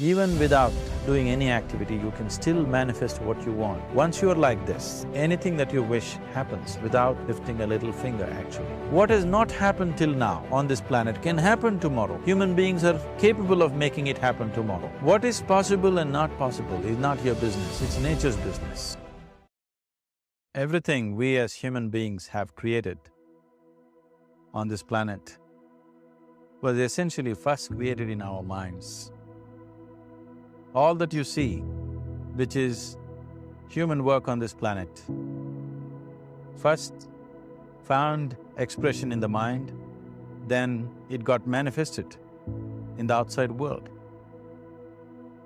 Even without doing any activity, you can still manifest what you want. Once you're like this, anything that you wish happens without lifting a little finger actually. What has not happened till now on this planet can happen tomorrow. Human beings are capable of making it happen tomorrow. What is possible and not possible is not your business, it's nature's business. Everything we as human beings have created on this planet was essentially first created in our minds. All that you see, which is human work on this planet, first found expression in the mind, then it got manifested in the outside world.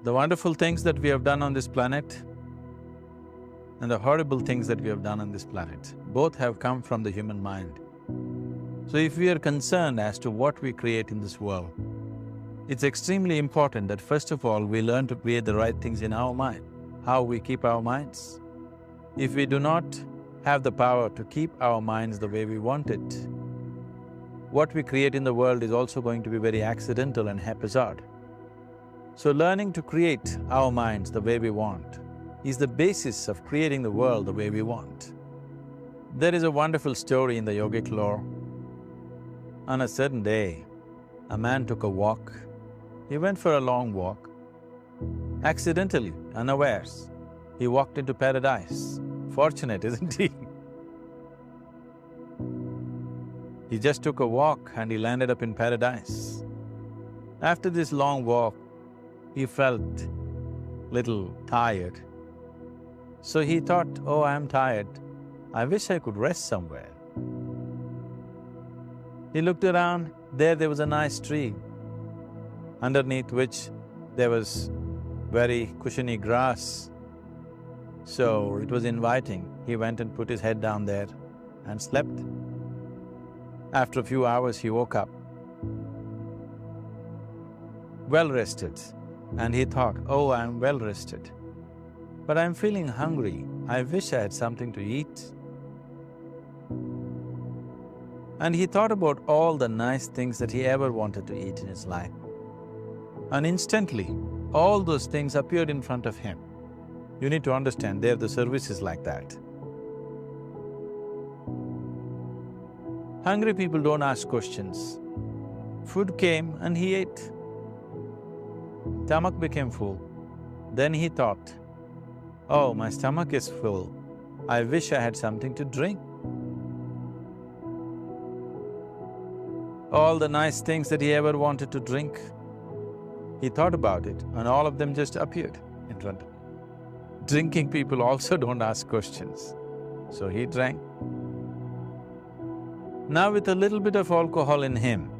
The wonderful things that we have done on this planet and the horrible things that we have done on this planet, both have come from the human mind. So if we are concerned as to what we create in this world, it's extremely important that first of all we learn to create the right things in our mind. How we keep our minds? If we do not have the power to keep our minds the way we want it, what we create in the world is also going to be very accidental and haphazard. So learning to create our minds the way we want is the basis of creating the world the way we want. There is a wonderful story in the yogic lore. On a certain day, a man took a walk. He went for a long walk. Accidentally, unawares, he walked into paradise. Fortunate, isn't he? He just took a walk and he landed up in paradise. After this long walk, he felt little tired. So he thought, oh, I'm tired, I wish I could rest somewhere. He looked around, there was a nice tree, underneath which there was very cushiony grass. So it was inviting. He went and put his head down there and slept. After a few hours, he woke up, well rested, and he thought, oh, I'm well rested, but I'm feeling hungry, I wish I had something to eat. And he thought about all the nice things that he ever wanted to eat in his life. And instantly, all those things appeared in front of him. You need to understand, there the service is like that. Hungry people don't ask questions. Food came and he ate. Stomach became full. Then he thought, oh, my stomach is full, I wish I had something to drink. All the nice things that he ever wanted to drink, he thought about it and all of them just appeared in front of him. Drinking people also don't ask questions, so he drank. Now with a little bit of alcohol in him,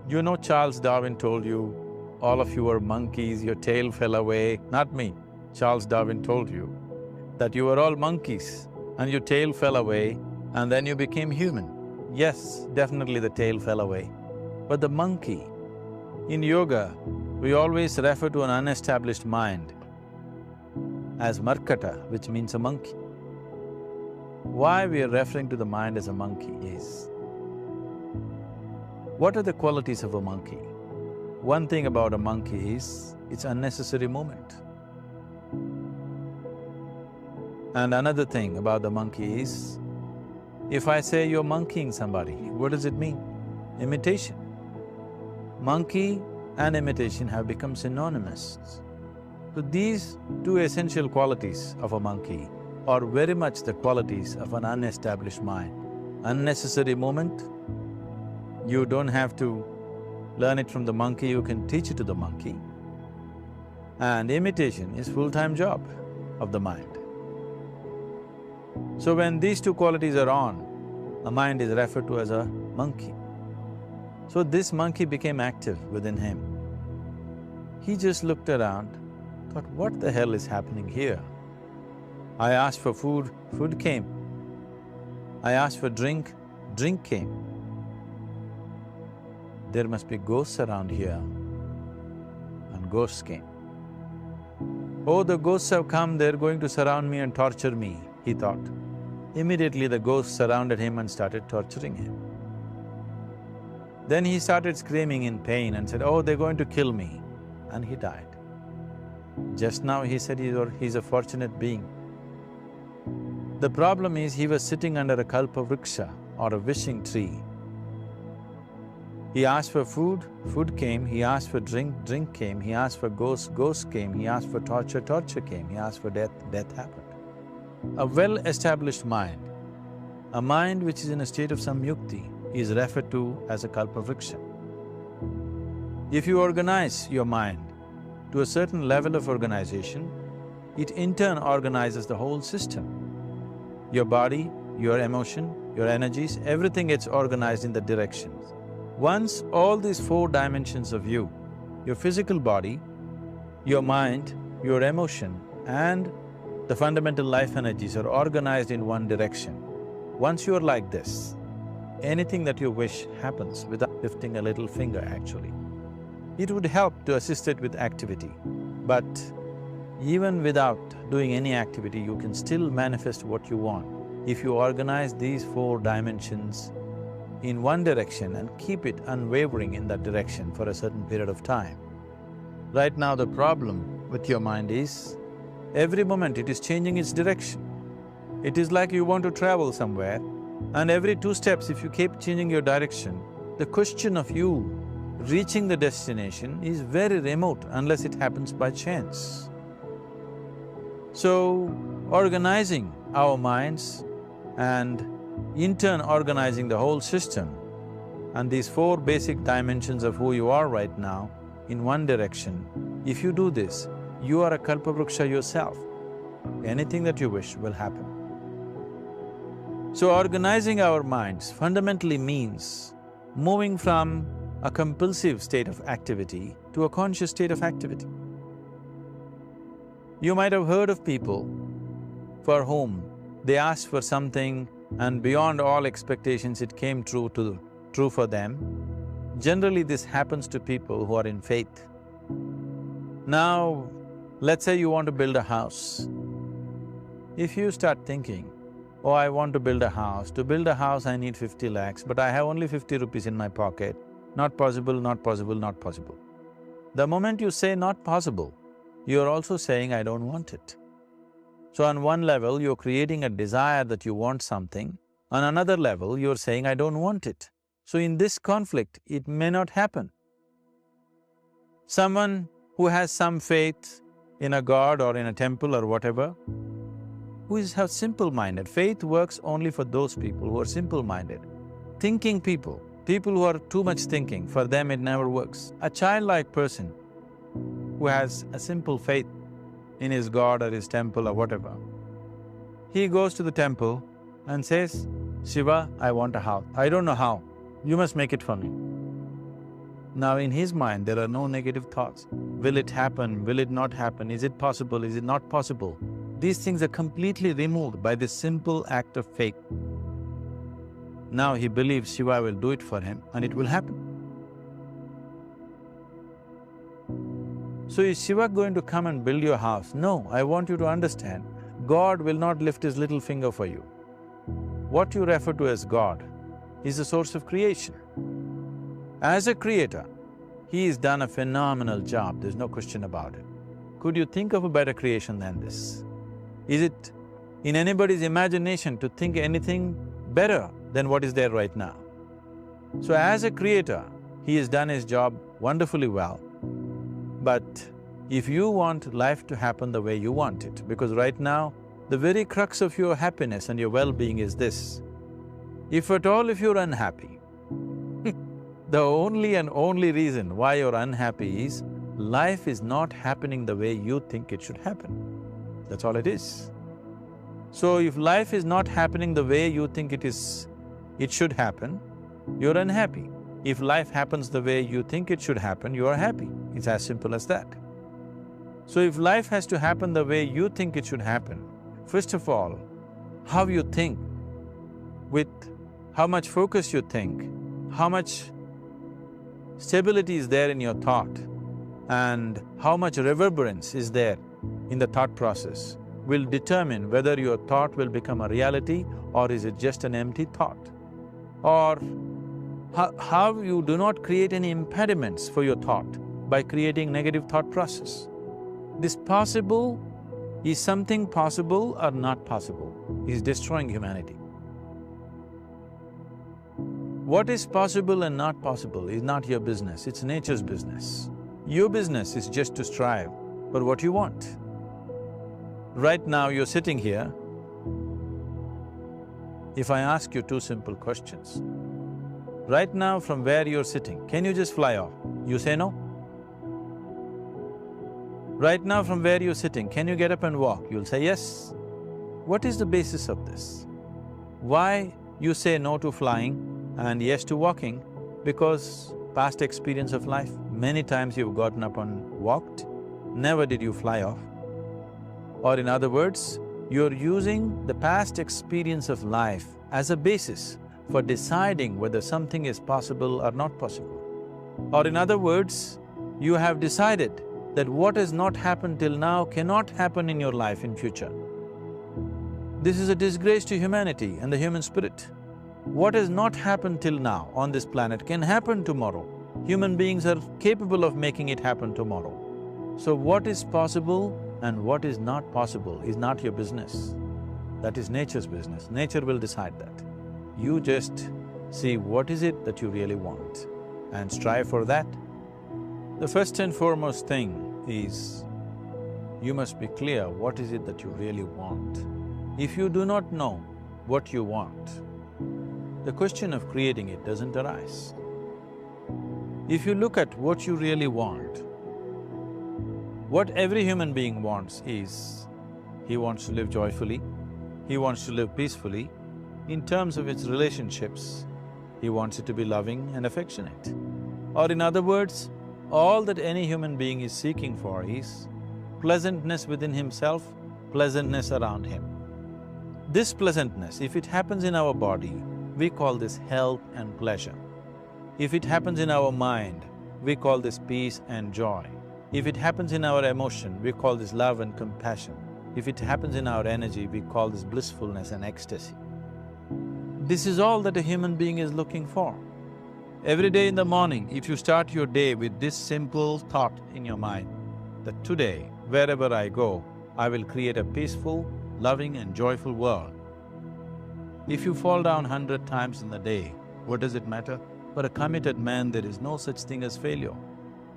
you know Charles Darwin told you, all of you are monkeys, your tail fell away. Not me, Charles Darwin told you that you were all monkeys and your tail fell away and then you became human. Yes, definitely the tail fell away. But the monkey, in yoga, we always refer to an unestablished mind as markata, which means a monkey. Why we are referring to the mind as a monkey is, what are the qualities of a monkey? One thing about a monkey is, it's unnecessary movement. And another thing about the monkey is, if I say you're monkeying somebody, what does it mean? Imitation. Monkey and imitation have become synonymous. So these two essential qualities of a monkey are very much the qualities of an unestablished mind. Unnecessary movement, you don't have to learn it from the monkey, you can teach it to the monkey. And imitation is full-time job of the mind. So when these two qualities are on, a mind is referred to as a monkey. So this monkey became active within him. He just looked around, thought, what the hell is happening here? I asked for food, food came. I asked for drink, drink came. There must be ghosts around here, and ghosts came. Oh, the ghosts have come, they're going to surround me and torture me, he thought. Immediately the ghosts surrounded him and started torturing him. Then he started screaming in pain and said, oh, they're going to kill me. and he died. Just now he said he's a fortunate being. The problem is he was sitting under a kalpavriksha or a wishing tree. He asked for food, food came. He asked for drink, drink came. He asked for ghost, ghost came. He asked for torture, torture came. He asked for death, death happened. A well-established mind, a mind which is in a state of samyukti, is referred to as a kalpavriksha. If you organize your mind to a certain level of organization, it in turn organizes the whole system. Your body, your emotion, your energies, everything gets organized in the directions. Once all these four dimensions of you, your physical body, your mind, your emotion and the fundamental life energies are organized in one direction. Once you're like this, anything that you wish happens without lifting a little finger actually. It would help to assist it with activity, but even without doing any activity, you can still manifest what you want if you organize these four dimensions in one direction and keep it unwavering in that direction for a certain period of time. Right now the problem with your mind is, every moment it is changing its direction. It is like you want to travel somewhere and every 2 steps if you keep changing your direction, the question of you reaching the destination is very remote unless it happens by chance. So, organizing our minds and in turn organizing the whole system and these 4 basic dimensions of who you are right now in one direction, if you do this, you are a kalpavriksha yourself. Anything that you wish will happen. So organizing our minds fundamentally means moving from a compulsive state of activity to a conscious state of activity. You might have heard of people for whom they asked for something and beyond all expectations it came true for them. Generally this happens to people who are in faith. Now, let's say you want to build a house. If you start thinking, oh, I want to build a house. To build a house I need 50 lakhs, but I have only 50 rupees in my pocket. Not possible, not possible, not possible. The moment you say not possible, you're also saying I don't want it. So on one level, you're creating a desire that you want something, on another level, you're saying I don't want it. So in this conflict, it may not happen. Someone who has some faith in a god or in a temple or whatever, who is simple-minded, faith works only for those people who are simple-minded. Thinking people, people who are too much thinking, for them it never works. A childlike person who has a simple faith in his god or his temple or whatever, he goes to the temple and says, Shiva, I want a house. I don't know how, you must make it for me. Now in his mind there are no negative thoughts. Will it happen? Will it not happen? Is it possible? Is it not possible? These things are completely removed by this simple act of faith. Now he believes Shiva will do it for him and it will happen. So is Shiva going to come and build your house? No, I want you to understand, God will not lift his little finger for you. What you refer to as God is the source of creation. As a creator, he has done a phenomenal job, there's no question about it. Could you think of a better creation than this? Is it in anybody's imagination to think anything better than what is there right now? So as a creator, he has done his job wonderfully well. But if you want life to happen the way you want it, because right now, the very crux of your happiness and your well-being is this, if at all if you're unhappy, the only and only reason why you're unhappy is life is not happening the way you think it should happen. That's all it is. So if life is not happening the way you think it should happen, you're unhappy. If life happens the way you think it should happen, you are happy. It's as simple as that. So if life has to happen the way you think it should happen, first of all, how you think, with how much focus you think, how much stability is there in your thought, and how much reverberance is there in the thought process will determine whether your thought will become a reality or is it just an empty thought. Or how you do not create any impediments for your thought by creating negative thought process. This possible, is something possible or not possible, is destroying humanity. What is possible and not possible is not your business, it's nature's business. Your business is just to strive for what you want. Right now you're sitting here. If I ask you two simple questions, right now from where you're sitting, can you just fly off? You say no. Right now from where you're sitting, can you get up and walk? You'll say yes. What is the basis of this? Why you say no to flying and yes to walking? Because past experience of life, many times you've gotten up and walked, never did you fly off. Or in other words, you're using the past experience of life as a basis for deciding whether something is possible or not possible. Or in other words, you have decided that what has not happened till now cannot happen in your life in future. This is a disgrace to humanity and the human spirit. What has not happened till now on this planet can happen tomorrow. Human beings are capable of making it happen tomorrow. So what is possible and what is not possible is not your business. That is nature's business. Nature will decide that. You just see what is it that you really want and strive for that. The first and foremost thing is, you must be clear what is it that you really want. If you do not know what you want, the question of creating it doesn't arise. If you look at what you really want, what every human being wants is, he wants to live joyfully, he wants to live peacefully. In terms of its relationships, he wants it to be loving and affectionate. Or in other words, all that any human being is seeking for is pleasantness within himself, pleasantness around him. This pleasantness, if it happens in our body, we call this health and pleasure. If it happens in our mind, we call this peace and joy. If it happens in our emotion, we call this love and compassion. If it happens in our energy, we call this blissfulness and ecstasy. This is all that a human being is looking for. Every day in the morning, if you start your day with this simple thought in your mind, that today, wherever I go, I will create a peaceful, loving and joyful world. If you fall down 100 times in the day, what does it matter? For a committed man, there is no such thing as failure.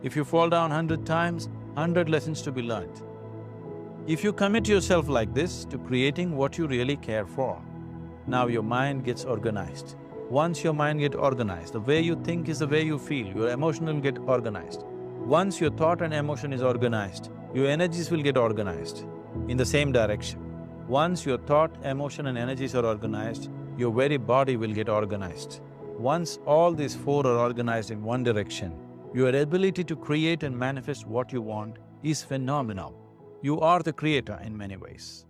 If you fall down 100 times, 100 lessons to be learned. If you commit yourself like this to creating what you really care for, now your mind gets organized. Once your mind gets organized, the way you think is the way you feel, your emotion will get organized. Once your thought and emotion is organized, your energies will get organized in the same direction. Once your thought, emotion and energies are organized, your very body will get organized. Once all these four are organized in one direction, your ability to create and manifest what you want is phenomenal. You are the creator in many ways.